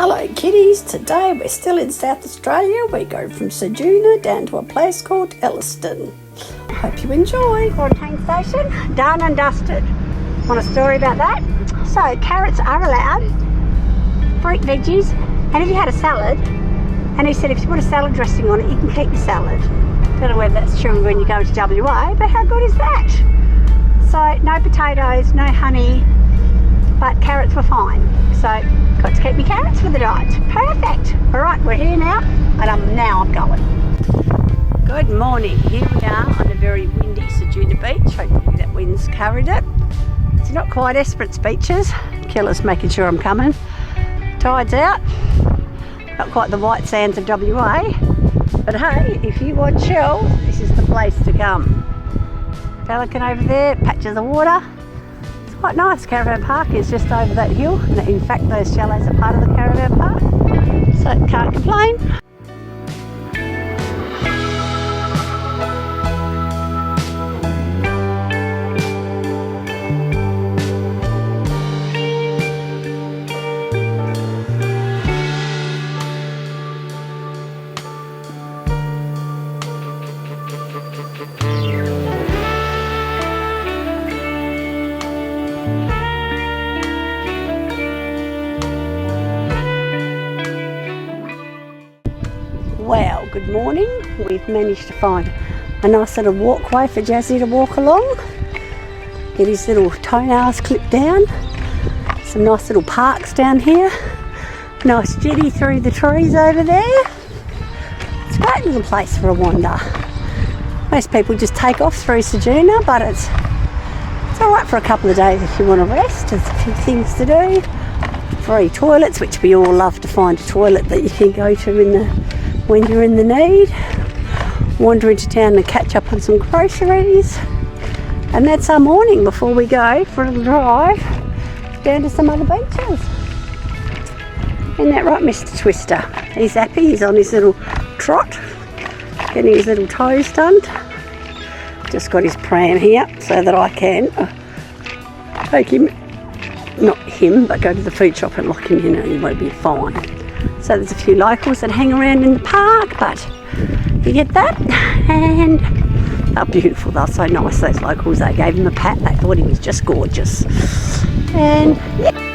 Hello kiddies, today we're still in South Australia. We go from Ceduna down to a place called Elliston. Hope you enjoy. Quarantine station, done and dusted. Want a story about that? So carrots are allowed, fruit, veggies, and if you had a salad, and he said if you put a salad dressing on it, you can keep the salad. Don't know whether that's true when you go to WA, but how good is that? So no potatoes, no honey, but carrots were fine. So got to keep my carrots for the diet. Perfect. All right, we're here now, and I'm going. Good morning. Here we are on a very windy Ceduna beach. Hopefully that wind's carried it. It's not quite Esperance beaches. Killer's making sure I'm coming. Tide's out. Not quite the white sands of WA. But hey, if you want shells, this is the place to come. Pelican over there, patches of water. It's quite nice. Caravan Park is just over that hill. And in fact, those chalets are part of the Caravan Park. So can't complain. Well, good morning. We've managed to find a nice little walkway for Jazzy to walk along. Get his little toenails clipped down. Some nice little parks down here. Nice jetty through the trees over there. It's a great little place for a wander. Most people just take off through Ceduna, but it's alright for a couple of days if you want to rest. There's a few things to do. Free toilets, which we all love to find a toilet that you can go to when you're in the need. Wander into town and catch up on some groceries. And that's our morning before we go for a little drive down to some other beaches. Isn't that right, Mr. Twister? He's happy, he's on his little trot, getting his little toes done. Just got his pram here so that I can take him, not him, but go to the food shop and lock him in and he won't be fine. So there's a few locals that hang around in the park, but you get that, and they're beautiful, they're so nice, those locals. They gave him a pat, they thought he was just gorgeous. And yeah.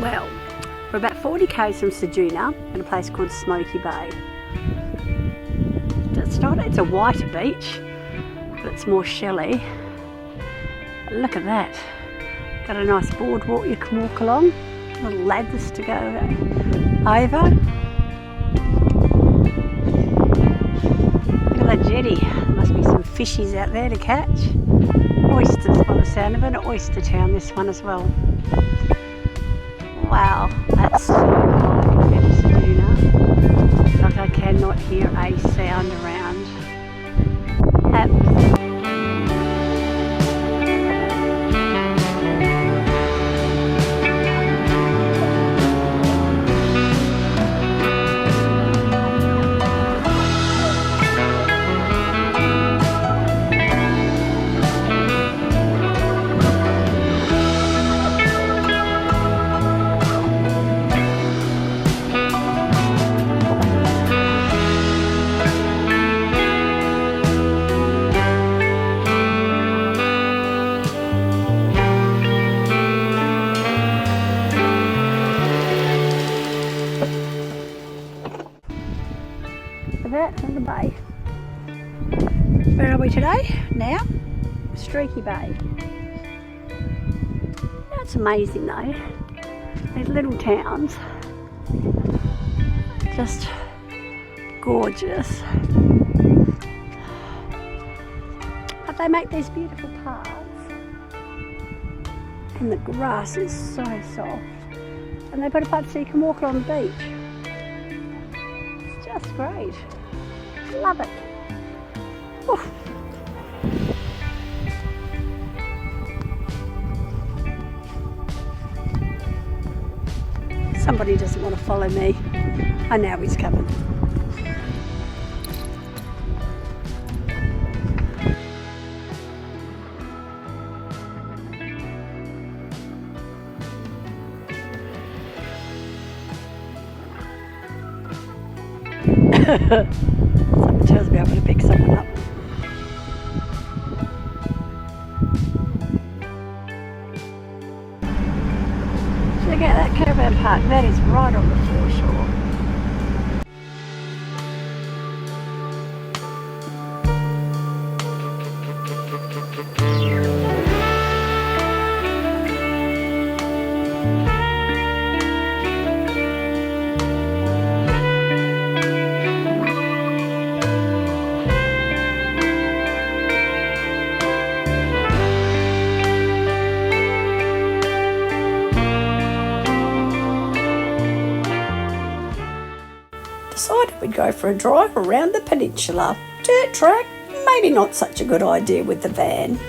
Well, we're about 40 k's from Ceduna at a place called Smoky Bay. It's a whiter beach, but it's more shelly. But look at that. Got a nice boardwalk you can walk along. Little ladders to go over. Look at that jetty. There must be some fishies out there to catch. Oysters by the sound of it. An oyster town, this one as well. Wow, that's so quiet compared to Ceduna. Like I cannot hear a sound around. Where are we today? Now? Streaky Bay. That's amazing though. These little towns. Just gorgeous. But they make these beautiful paths. And the grass is so soft. And they put a path so you can walk along the beach. It's just great. Love it. Oof. Somebody doesn't want to follow me. I know he's coming. Someone tells me I'm going to pick someone up. Check out that caravan park. That is right on the foreshore. Decided we'd go for a drive around the peninsula. Dirt track, maybe not such a good idea with the van.